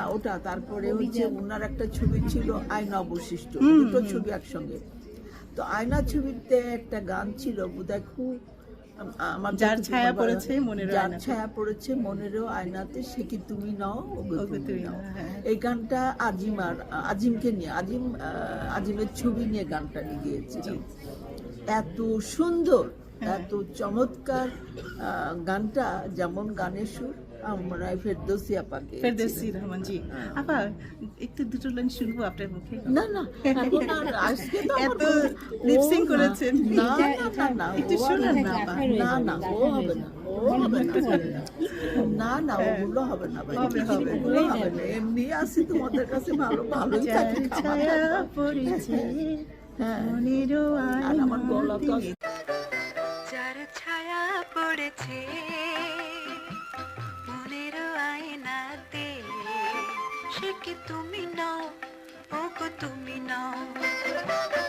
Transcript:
ওটা তারপরে হচ্ছে ওনার একটা ছবি ছিল আয়না অবশিষ্ট, দুটো ছবি একসঙ্গে। তো আয়না ছবিতে একটা গান ছিল বোধহয় খুব আমার যার কাছে ছায়া তোমার পড়েছে মনেরও যার আয়নাতে। ছায়া পড়েছে মনেরও আয়নাতে, সে কি তুমি নাও ওগো ওগো তুমি তুমি নাও। নাও, হ্যাঁ। এই গানটা আজিমকে নিয়ে, আজিমের ছবি নিয়ে গানটা গিয়েছিল। এত সুন্দর, এত চমৎকার গানটা, যেমন গানের সুর আমরা ফেরদৌসী আপাকে। ফেরদৌসী রহমান জি। আপা একটু দুটো লাইন শুনবো আপনার মুখে। না না, এখন আর আজকে তো আমার এত গলা- লিপসিং ও না, করেছেন। না না না, একটু ও শোনান হবে না না, আপা। না না, ও হবে না, ও হবে না, না না, ওগুলো হবে না ভাই, হবে, হবে। ওগুলো হবে না। এমনি আসি তোমাদের কাছে ভালোই থাকি, যার ছায়া পড়েছে হ্যাঁ। মনেরও আর আমার গলা তো আয়নাতে। যার ছায়া পড়েছে মনের আয়নাতে, সে কি তুমি নাও ওগো তুমি নাও।